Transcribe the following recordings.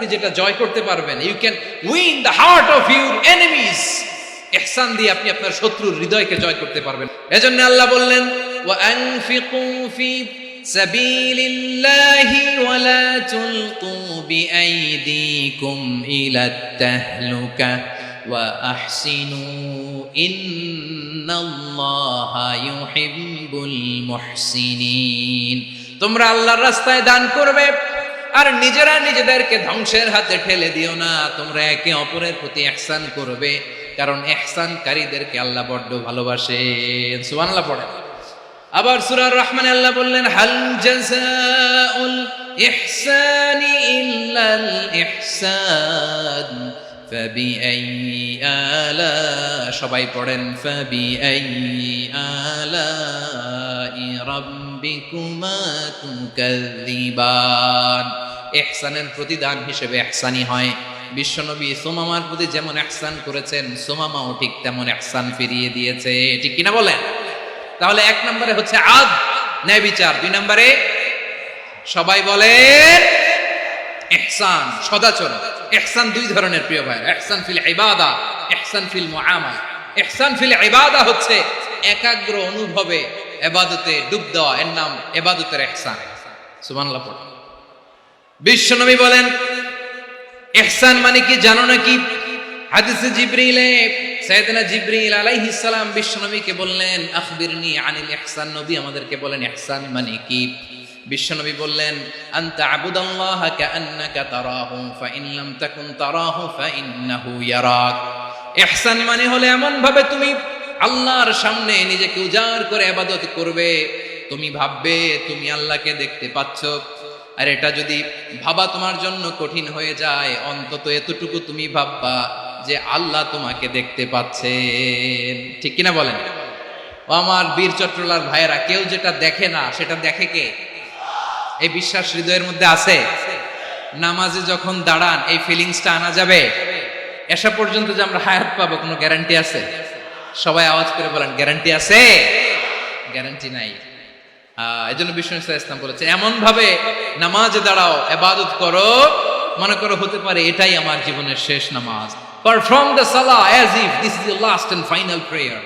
আপনি যেটা জয় করতে পারবেন, you can win the heart of your enemies. ইহসান দিয়ে আপনি আপনার শত্রুর হৃদয়কে জয় করতে পারবেন। এজন্য আল্লাহ বললেন, ওয়া আনফিকু ফি সাবিলিল্লাহি ওয়া লা তুলকু বিআইদিকুম ইলাত তাহলুকা ওয়া আহসিনু ইন্নাল্লাহা ইউহিব্বুল মুহসিনিন। তোমরা আল্লাহর রাস্তায় দান করবে আর নিজেরা নিজেদেরকে ধ্বংসের হাতে ঠেলে দিও না। তোমরা একে অপরের প্রতি ইহসান করবে, কারণ ইহসানকারীদেরকে আল্লাহ বড্ড ভালোবাসেন। সুবহানাল্লাহ পড়েন। আবার সূরা রহমানে আল্লাহ বললেন, হাল জাযাউল ইহসানি ইল্লাল ইহসান ফাবিআইয়ি আলা, সবাই পড়েন, ফাবিআইয়ি আলাই রাব্বিকুমা তুকাযযিবান। ইহসানের প্রতিদান হিসেবে ইহসানি হয়। বিশ্বনবী সুমামার প্রতি যেমন ইহসান করেছেন, সুমামাও ঠিক তেমন ইহসান ফিরিয়ে দিয়েছে। ঠিক কিনা বলেন? তাহলে এক নম্বরে হচ্ছে আদ, ন্যায় বিচার। দুই নম্বরে সবাই বলেন ইহসান, সদাচরণ। ইহসান দুই ধরনের প্রিয় ভাই, ইহসান ফিল ইবাদা, ইহসান ফিল মুআমালা। ইহসান ফিল ইবাদা হচ্ছে একাগ্র অনুভবে ইবাদতে ডুব দেওয়া, এর নাম ইবাদতের ইহসান। সুবহানাল্লাহ পড়ুন। বিশ্বনবী বলেন ইহসান মানে কি জানো নাকি? হাদিসে জিবরিলে সাইয়েদনা জিবরিল আলাইহিস সালাম বিশ্বনবীকে বললেন, আখবিরনি আনিল ইহসান। নবী আমাদেরকে বলেন ইহসান মানে কি? বিশ্বনবী বললেন, আনতা আবুদাল্লাহা কাআন্নাকা তারাহু ফাইন লাম তাকুন তারাহু ফাইন্নাহু ইয়ারাক। ইহসান মানে হলো এমন ভাবে তুমি আল্লাহর সামনে নিজেকে উজাড় করে ইবাদত করবে, তুমি ভাববে তুমি আল্লাহকে দেখতে পাচ্ছ। আর এটা যদি ভাবা তোমার জন্য কঠিন হয়ে যায়, অন্তত এতটুকু তুমি ভাববা যে আল্লাহ তোমাকে দেখতে পাচ্ছেন। ঠিক কিনা বলেন? ও আমার বীর চট্টলার ভাইয়েরা, কেউ যেটা দেখে না সেটা দেখে কে? এই বিশ্বাস হৃদয়ের মধ্যে আছে? নামাজে যখন দাঁড়ান এই ফিলিংসটা আনা যাবে? এসা পর্যন্ত যে আমরা হায়াত পাবো কোনো গ্যারান্টি আছে? সবাই আওয়াজ করে বলেন, গ্যারান্টি আছে? গ্যারান্টি নাই। এই জন্য বিষ্ণু ইসলাম বলেছে, এমন ভাবে নামাজে দাঁড়াও, ইবাদত করো, মনে করো হতে পারে এটাই আমার জীবনের শেষ নামাজ। পারফর্ম দ্য সালাহ as if this is the last and final prayer.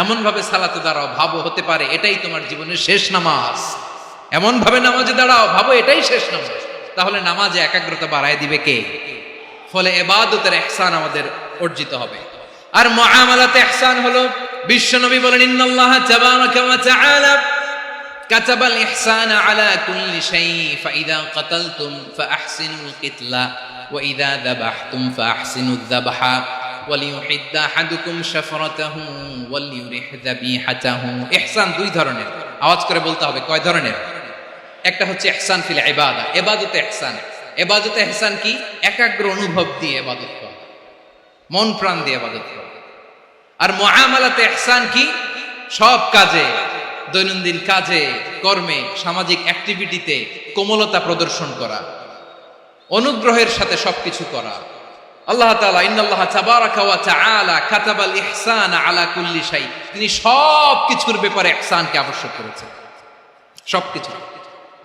এমন ভাবে সালাতে দাঁড়াও, ভাবো হতে পারে এটাই তোমার জীবনের শেষ নামাজ। এমন ভাবে নামাজে দাঁড়াও, ভাবো এটাই শেষ নামাজ। তাহলে নামাজে একাগ্রতা বাড়ায় দিবে কে? ফলে ইবাদতের ইহসান আমাদের অর্জিত হবে। আর মুআমালাতে ইহসান হলো, বিশ্বনবী বলেন, ইন্নাল্লাহা তাবারাকা ওয়া তাআলা কাতাবাল ইহসানা আলা কুল্লি শাই ফাইদা কাতালতুম ফাআহসিনুল কিতলা ওয়া ইযা যাবাহতুম ফাআহসিনুয যাবহা ওয়ালিউহিদ্দা আহাদুকুম শাফরাতাহু ওয়ালিউরিহ যাবিহাতাহু। ইহসান দুই ধরনের, আওয়াজ করে বলতে হবে কয় ধরনের? একটা হচ্ছে ইহসান ফিল ইবাদা, ইবাদতে ইহসান। ইবাদতে ইহসান কি? একাগ্র অনুভব দিয়ে ইবাদত করা, মন প্রাণ দিয়ে ইবাদত করা। আর মুআমালাতে ইহসান কি? সব কাজে, দৈনন্দিন কাজে, কর্মে, সামাজিক অ্যাক্টিভিটিতে কোমলতা প্রদর্শন করা, অনুগ্রহের সাথে সবকিছু করা। আল্লাহ তাআলা ইন্নাল্লাহা তাবারাকা ওয়া তাআলা কাতাবাল ইহসানা আলা কুল্লি শাই, তিনি সব কিছুর ব্যাপারে ইহসানকে আবশ্যক করেছেন। সবকিছু,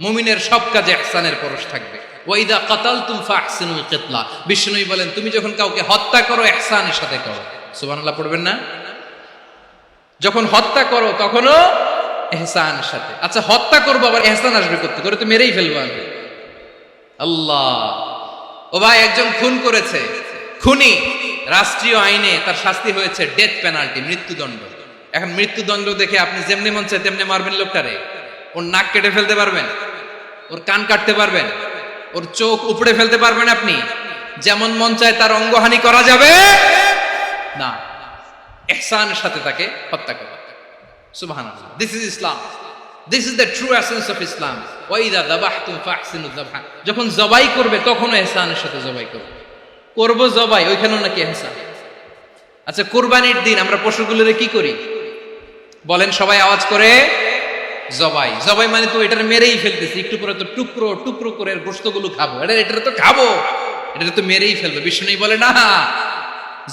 মুমিনের সব কাজে ইহসানের পরশ থাকবে। ওয়া ইযা কাতালতুম ফাহসিনুল কিতলা, বিষ্ণুই বলেন তুমি যখন কাউকে হত্যা করো ইহসানের সাথে করো। সুবহানাল্লাহ পড়বেন না? যখন হত্যা করো তখনও ইহসানের সাথে। আচ্ছা, হত্যা করবো আবার ইহসান আসবে করতে করে, তো মেরেই ফেলবো আমি। আল্লাহ, ও ভাই একজন খুন করেছে, খুনি, রাষ্ট্রীয় আইনে তার শাস্তি হয়েছে ডেথ পেনাল্টি, মৃত্যুদণ্ড। এখন মৃত্যুদণ্ড দেখে আপনি যেমনি মন চায় তেমনি মারবেন লোকটারে? ওর নাক কেটে ফেলতে পারবেন? ওর কান কাটতে পারবেন? ওর চোখ উপড়ে ফেলতে পারবেন আপনি? যেমন মন চায় তার অঙ্গহানি করা যাবে না। ইহসানের সাথে তাকে হত্যা করা। সুবহানাল্লাহ, this is Islam, this is the true essence of Islam. ওয়া ইযা যাবাহতুম ফাহসিনুয যাবহা, যখন জবাই করবে তখনও ইহসানের সাথে জবাই করবে। করব জবাই, ওইখানেও নাকি ইহসান। আচ্ছা, কুরবানির দিন আমরা পশুগুলোরে কি করি বলেন? সবাই আওয়াজ করে জবাই। জবাই মানে তো এটার মেরেই ফেলতেছি, একটু পরে তো টুকরো টুকরো করে গোশতগুলো খাবো, এটা তো খাবো, এটা তো মেরেই ফেলবো। বিষ্ণু বলে না,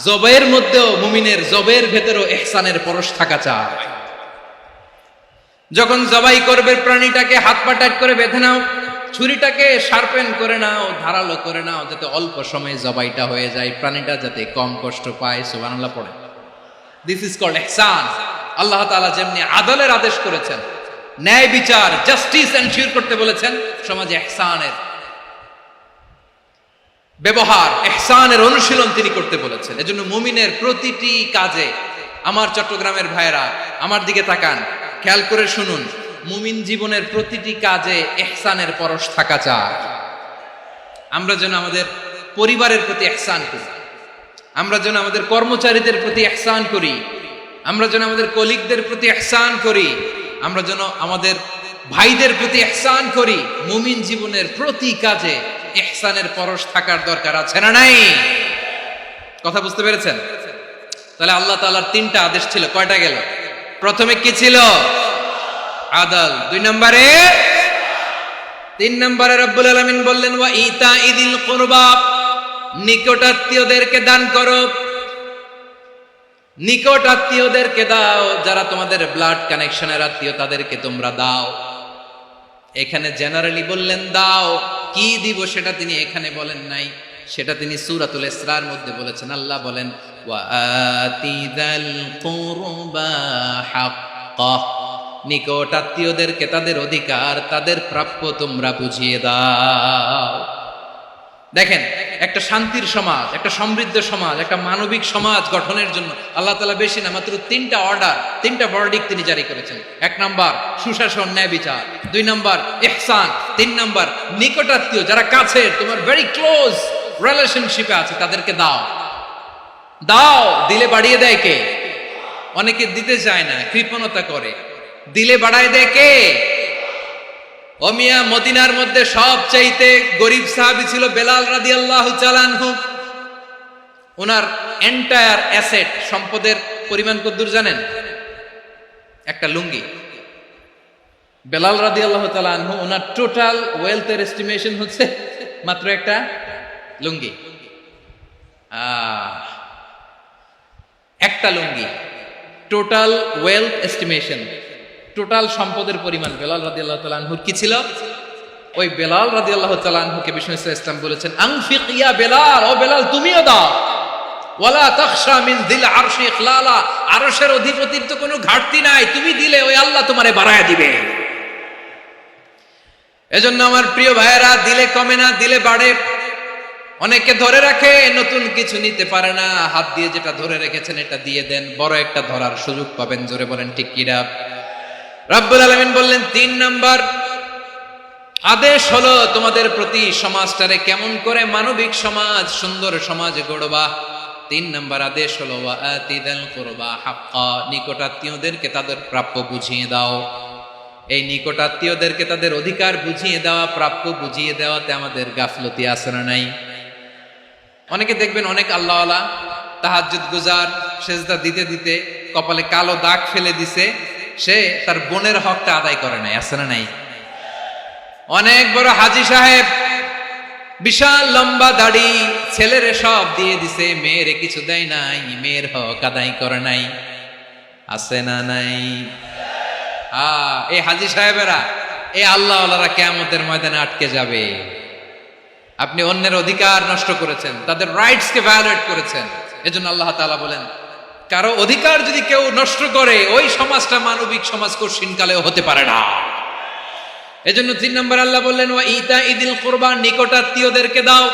জবাইয়ের মধ্যেও মুমিনের জবের ভেতরেও ইহসানের পরশ থাকা চায়। যখন জবাই করবে প্রাণীটাকে হাত পা টাইট করে বেঁধে নাও, ছুরিটাকে শার্পেন করে নাও, ধারালো করে নাও, যাতে অল্প সময়ে জবাইটা হয়ে যায়, প্রাণীটা যাতে কম কষ্ট পায়। সুবহানাল্লাহ পড়ে। দিস ইজ কল্ড ইহসান। আল্লাহ তাআলা যেমনি আদলের আদেশ করেছেন, ন্যায় বিচার, জাস্টিস এনশিওর করতে বলেছেন, সমাজে ইহসানের ব্যবহার, ইহসানের অনুশীলন তিনি করতে বলেছেন। এজন্য মুমিনের প্রতিটি কাজে, আমার চট্টগ্রামের ভাইরা আমার দিকে তাকান, খেয়াল করে শুনুন, মুমিন জীবনের প্রতিটি কাজে ইহসানের পরশ থাকা চাই। আমরা যেন আমাদের পরিবারের প্রতি ইহসান করি, আমরা যেন আমাদের কর্মচারীদের প্রতি ইহসান করি, আমরা যেন আমাদের কলিগদের প্রতি ইহসান করি, আমরা যেন আমাদের ভাইদের প্রতি ইহসান করি। মুমিন জীবনের প্রতি কাজে ইহসানের পরশ থাকার দরকার আছে না নাই? কথা বুঝতে পেরেছেন? তাহলে আল্লাহ তাআলার তিনটা আদেশ ছিল, কয়টা গেল? প্রথমে কি ছিল? আদল। 2 নম্বরে, 3 নম্বরে রব্বুল আলামিন বললেন ওয়া ইতাইদিল কুরবা, নিকটাত্মীয়দেরকে দান করো, নিকট আত্মীয়দেরকে দাও, যারা তোমাদের ব্লাড কানেকশনের আত্মীয় তাদেরকে তোমরা দাও। এখানে জেনারেলি বললেন দাও, কি দিব সেটা তিনি এখানে বলেন নাই, সেটা তিনি সূরাতুল ইসরার মধ্যে বলেছেন। আল্লাহ বলেন ওয়া আতিদাল কুরবা হাক্কা, নিকট আত্মীয়দেরকে তাদের অধিকার, তাদের প্রাপ্য তোমরা বুঝিয়ে দাও। দেখেন, একটা শান্তির সমাজ, একটা সমৃদ্ধ সমাজ, একটা মানবিক সমাজ গঠনের জন্য আল্লাহ তাআলা বেশি না, মাত্র 3টা অর্ডার, 3টা ভার্ডিক্ট তিনি জারি করেছেন। 1 নাম্বার সুশাসন, ন্যায় বিচার। 2 নাম্বার ইহসান। 3 নাম্বার নিকটাত্মীয়, যারা কাছের, তোমার ভেরি ক্লোজ রিলেশনশিপে আছে, তাদেরকে দাও। দাও, দিলে বাড়িয়ে দেয় কে? অনেকে দিতে চায় না, কৃপণতা করে। দিলে বাড়ায় দেয় কে? ও মিয়া, মদিনার মধ্যে সবচাইতে গরিব সাহাবী ছিল বেলাল রাদিয়াল্লাহু তাআলা আনহু। ওনার এন্টায়ার অ্যাসেট, সম্পদের পরিমাণ কতদূর জানেন? একটা লুঙ্গি। বেলাল রাদিয়াল্লাহু তাআলা আনহু, ওনার টোটাল ওয়েলথের এস্টিমেশন হচ্ছে মাত্র একটা লুঙ্গি। একটা লুঙ্গি, টোটাল ওয়েলথ এস্টিমেশন, টোটাল সম্পদের পরিমাণ বেলাল রাদিয়াল্লাহু তাআলা আনহুর কি ছিল? ওই বেলাল রাদিয়াল্লাহু তাআলা আনহুকে বিষ্ণু ইসলাম বলেছেন, আনফিক ইয়া বেলাল, ও বেলাল তুমিও দাও। ওয়ালা তাখশা মিন যিল আরশি ইখলালা, আরশের অধিপতির তো কোনো ঘাটতি নাই, তুমি দিলে ওই আল্লাহ তোমারে বাড়ায়া দিবে। এজন্য আমার প্রিয় ভাইয়েরা, দিলে কমে না, দিলে বাড়ে। অনেকে ধরে রাখে, নতুন কিছু নিতে পারে না, হাত দিয়ে যেটা ধরে রেখেছেন এটা দিয়ে দেন, বড় একটা ধরার সুযোগ পাবেন। জোরে বলেন ঠিক কিনা? রব্বুল আলামিন বললেন 3 নাম্বার আদেশ হলো তোমাদের প্রতি সমাজটারে কেমন করে মানবিক সমাজ, সুন্দর সমাজ গড়বা। 3 নাম্বার আদেশ হলো ওয়া আতিদাল কুরবা হাক্কা, নিকটাত্মীয়দেরকে তাদের প্রাপ্য বুঝিয়ে দাও। এই নিকটাত্মীয়দেরকে তাদের অধিকার বুঝিয়ে দেওয়া, প্রাপ্য বুঝিয়ে দেওয়াতে আমাদের গাফলতি আছে না নাই? অনেকে দেখবেন অনেক আল্লাহওয়ালা, তাহাজ্জুদ গুজার, সেজদা দিতে দিতে কপালে কালো দাগ ফেলে দিছে, সে তার বোনের হকটা আদায় করে নাই। আছে না নাই? অনেক বড় হাজী সাহেব, বিশাল লম্বা দাড়ি, ছেলেরে সব দিয়ে দিছে, মেয়েরে কিছু দেয় নাই, মেয়ের হক আদায় করে নাই। আছে না নাই? এই হাজী সাহেবেরা, এই আল্লাহওয়ালারা কিয়ামতের ময়দানে আটকে যাবে। আপনি অন্যের অধিকার নষ্ট করেছেন, তাদের রাইটস কে ভায়োলেট করেছেন। এজন্য আল্লাহ তাআলা বলেন, কারো অধিকার যদি কেউ নষ্ট করে, ওই সমাজটা মানবিক সমাজ কঠিনকালেও হতে পারে না। এজন্য 3 নম্বর আল্লাহ বললেন ওয়া ইতাইদিল কুরবা, নিকটাত্মীয়দেরকে দাও।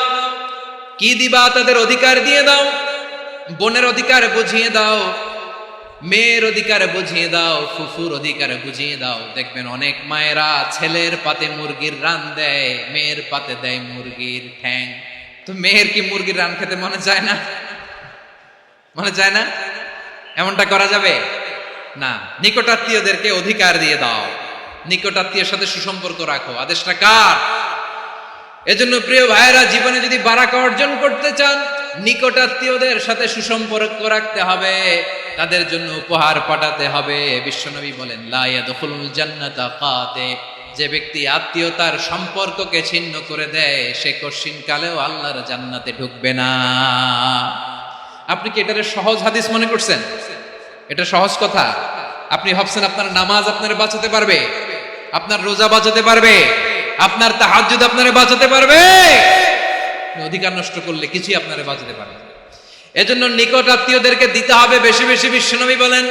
কি দিবা? তাদের অধিকার দিয়ে দাও। বোনের অধিকার বুঝিয়ে দাও, মেয়ের অধিকার বুঝিয়ে দাও, ফুফুর অধিকার বুঝিয়ে দাও। দেখবেন অনেক মায়েরা ছেলের পাতে মুরগির রান দেয়, মেয়ের পাতে দেয় মুরগির ঠ্যাং। তো মেয়ের কি মুরগির রান খেতে মনে চায় না? মনে চায় না? এমনটা করা যাবে না। নিকটাত্মীয়দেরকে অধিকার দিয়ে দাও, নিকটাত্মীয়ের সাথে সুসম্পর্ক রাখো। আদেশটা কার? এজন্য প্রিয় ভাইয়েরা, জীবনে যদি বারাকা অর্জন করতে চান, নিকটাত্মীয়দের সাথে সুসম্পর্ক রাখতে হবে, তাদের জন্য উপহার পাঠাতে হবে। বিশ্বনবী বলেন লা ইয়াদখুলুল জান্নাতা কাতে, যে ব্যক্তি আত্মীয়তার সম্পর্ককে ছিন্ন করে দেয়, সে কঠিনকালেও আল্লাহর জান্নাতে ঢুকবে না। আপনি কি এটারে সহজ হাদিস মনে করছেন? এটা সহজ কথা? আপনি ভাবছেন আপনার নামাজ আপনার বাঁচাতে পারবে, আপনার রোজা বাঁচাতে পারবে, আপনার তাহাজ্জুদ আপনারে বাঁচাতে পারবে? অধিকার নষ্ট করলে কিছুই আপনারে বাঁচাতে পারবে না। এজন্য নিকট আত্মীয়দেরকে দিতে হবে বেশি বেশি। বিশ্বনবী বলেন,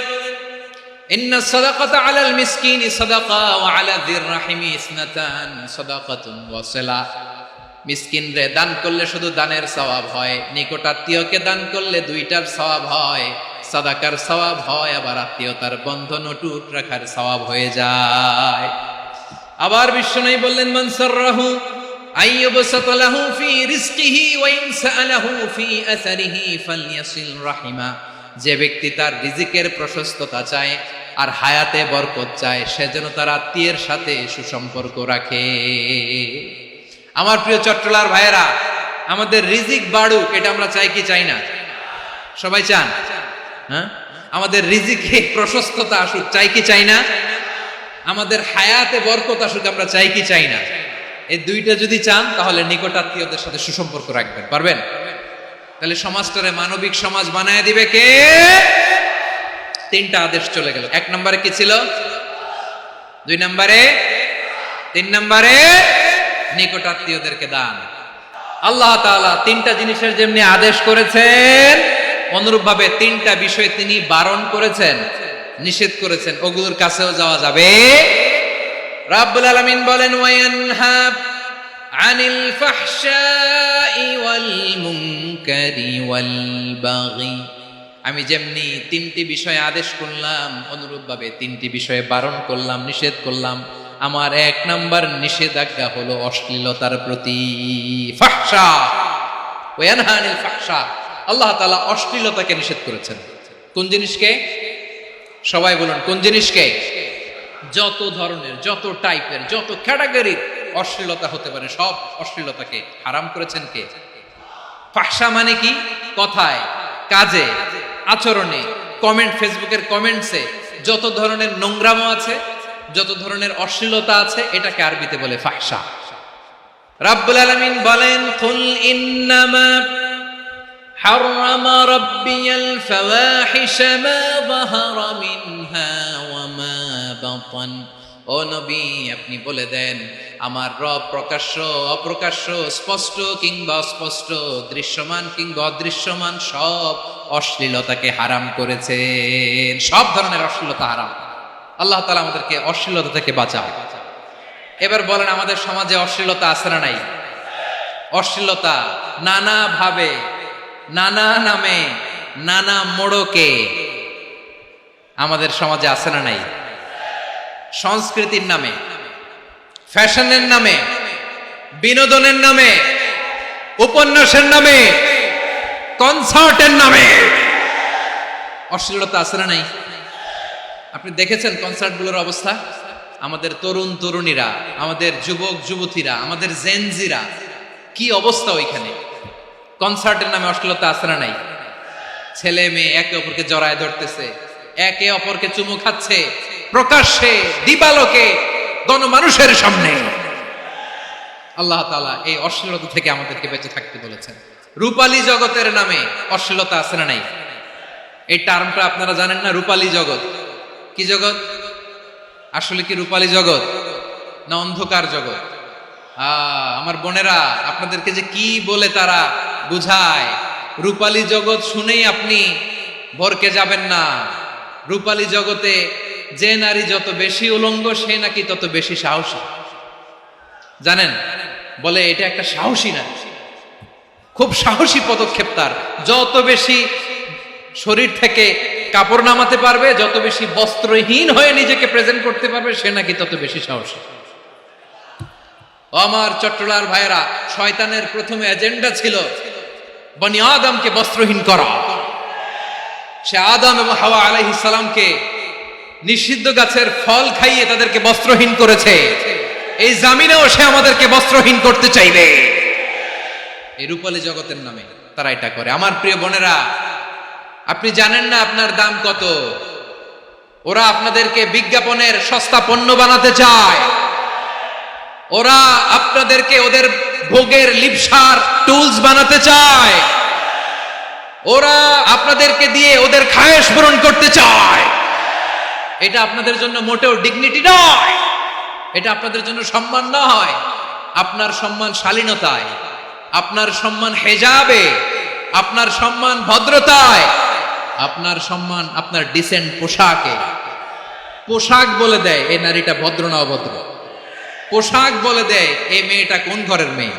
ইন্না সাদাকাতা আলাল মিসকিনি সাদাকা ওয়া আলা যির রাহিমি ইসনাতান সাদাকাতুন ওয়া সিলা। মিসকিনরে দান করলে শুধু দানের সওয়াব হয়, নিকট আত্মীয়কে দান করলে দুইটার সওয়াব হয়, সাদাকার সওয়াব হয়, আবার আত্মীয়তার বন্ধন অটুট রাখার সওয়াব হয়ে যায়। আবার বিশ্বনবী বললেন, মান সাররাহু আইয়ুবসাতা লাহু ফি রিজকিহি ওয়া ইন সাআলাহু ফি আসারিহি ফালইয়াসিল রাহিমা। যে ব্যক্তি তার রিজিকের প্রশস্ততা চায় আর হায়াতে বরকত চায়, সে যেন তার আত্মীয়ের সাথে সুসম্পর্ক রাখে। আমার প্রিয় চট্টলার ভাইয়েরা, আমাদের রিজিক বাড়ুক, এটা আমরা চাই কি চাই না? সবাই চান? হ্যাঁ, আমাদের রিজিকে প্রশস্ততা আসুক, চাই কি চাই না? আমাদের হায়াতে বরকত আসুক, আমরা চাই কি চাই না? এই দুইটা যদি চান, তাহলে নিকট আত্মীয়দের সাথে সুসম্পর্ক রাখবেন, পারবেন? তাহলে সমাজটারে মানবিক সমাজ বানায় দিবে কে? তিনটা আদেশ চলে গেল। এক নম্বরে কি ছিল? 2 নম্বরে, 3 নম্বরে নিকট আত্মীয়দেরকে দান। আল্লাহ তাআলা তিনটা জিনিসের যেমনি আদেশ করেছেন, অনুরূপ ভাবে তিনটা বিষয় তিনি বারণ করেছেন, নিষেধ করেছেন। ওগুলোর কাছেও যাওয়া যাবে। রাব্বুল আলামিন বলেন, ওয়ায়ানহা আনিল ফাহশাই ওয়াল মুনকারি ওয়াল বাগি। আমি যেমনি তিনটি বিষয়ে আদেশ করলাম, অনুরূপ ভাবে তিনটি বিষয়ে বারণ করলাম, নিষেধ করলাম। আমার 1 নাম্বার নিষেধাজ্ঞা হলো অশ্লীলতার প্রতি। ফাহশা, ওয়ায়ানহা আনিল ফাহশা, আল্লাহ তাআলা অশ্লীলতাকে নিষেধ করেছেন। কোন জিনিসকে? সবাই বলুন, কোন জিনিসকে? যত ধরনের, যত টাইপের, যত ক্যাটাগরির অশ্লীলতা হতে পারে, সব অশ্লীলতাকে হারাম করেছেন কে? ফাহশা মানে কি? কথায়, কাজে, আচরণে, কমেন্ট, ফেসবুকের কমেন্টসে যত ধরনের নোংরামো আছে, যত ধরনের অশ্লীলতা আছে, এটাকে আরবিতে বলে ফাহশা। রাব্বুল আলামিন বলেন, কুল ইন্নামা হারামা রাব্বিয়াল ফাওয়াহিশা মা যাহারা মিনহা ওয়া মা বাতান। ও নবী, আপনি বলে দেন, আমার রব প্রকাশ্য, অপ্রকাশ্য, স্পষ্ট কিংবা অস্পষ্ট, দৃশ্যমান কিংবা অদৃশ্যমান সব অশ্লীলতাকে হারাম করেছেন। সব ধরনের অশ্লীলতা হারাম। আল্লাহ তাআলা আমাদেরকে অশ্লীলতা থেকে বাঁচায়। এবার বলেন, আমাদের সমাজে অশ্লীলতা আছে না নাই? অশ্লীলতা নানা ভাবে, নানা নামে, নানা মোড়কে আমাদের সমাজে আছে না নাই? সংস্কৃতির নামে, ফ্যাশনের নামে, বিনোদনের নামে, উপন্যাসের নামে, কনসার্টের নামে অশ্লীলতা আছে না নাই? আপনি দেখেছেন কনসার্টগুলোর অবস্থা? আমাদের তরুণ তরুণীরা, আমাদের যুবক যুবতীরা, আমাদের জেনজিরা, কি অবস্থা ওইখানে? কনসার্টের নামে অশ্লীলতা আছে না নাই? ছেলে মেয়ে একে অপরকে জড়ায় ধরতেছে, একে অপরকে চুমু খাচ্ছে, প্রকাশ্যে, দিবালোকে, গণমানুষের সামনে। আল্লাহ তাআলা এই অশ্লীলতা থেকে আমাদেরকে বেঁচে থাকতে বলেছেন। রূপালী জগতের নামে অশ্লীলতা আছে না নাই? এই টার্মটা আপনারা জানেন না? রূপালী জগৎ কি জগৎ? আসলে কি রূপালী জগৎ না অন্ধকার জগৎ? আমার বোনেরা, আপনাদেরকে যে কি বলে তারা বুঝায়, রূপালী জগৎ শুনেই আপনি ভরকে যাবেন না। রূপালী জগতে যে নারী যত বেশি উলঙ্গ, সে নাকি তত বেশি সাহসী। জানেন? বলে এটা একটা সাহসী নারী, খুব সাহসী পদক্ষেপ তার। যত বেশি শরীর থেকে কাপড় নামাতে পারবে, যত বেশি বস্ত্রহীন হয়ে নিজেকে প্রেজেন্ট করতে পারবে, সে নাকি তত বেশি সাহসী। আমার চট্টলার ভাইয়েরা, শয়তানের প্রথমে এজেন্ডা ছিল বনি আদমকে বস্ত্রহীন করা। সে আদম এবং হাওয়া আলাইহিস সালামকে নিষিদ্ধ গাছের ফল খাইয়ে তাদেরকে বস্ত্রহীন করেছে। এই জামিনেও সে আমাদেরকে বস্ত্রহীন করতে চাইবে। এই রূপালী জগতের নামে তারা এটা করে। আমার প্রিয় বোনেরা, আপনি জানেন না আপনার দাম কত। ওরা আপনাদেরকে বিজ্ঞাপনের সস্তা পণ্য বানাতে চায়। ওরা আপনাদেরকে ওদের ভোগের লিপসার টুলস বানাতে চায়। ওরা আপনাদেরকে দিয়ে ওদের খায়েশ পূরণ করতে চায়। এটা আপনাদের জন্য মোটেও ডিগনিটি নয়, এটা আপনাদের জন্য সম্মান নয়। আপনার সম্মান শালীনতায়, আপনার সম্মান হেজাবে, আপনার সম্মান ভদ্রতায়, আপনার সম্মান আপনার ডিসেন্ট পোশাকে। পোশাক বলে দেয় এই নারীটা ভদ্র না অভদ্র। পোশাক বলে দেয় এই মেয়েটা কোন ঘরের মেয়ে।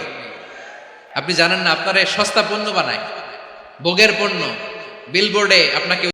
আপনি জানেন না, আপনারা সস্তা পণ্য বানায়, ভোগের পণ্য, বিলবোর্ডে আপনাকে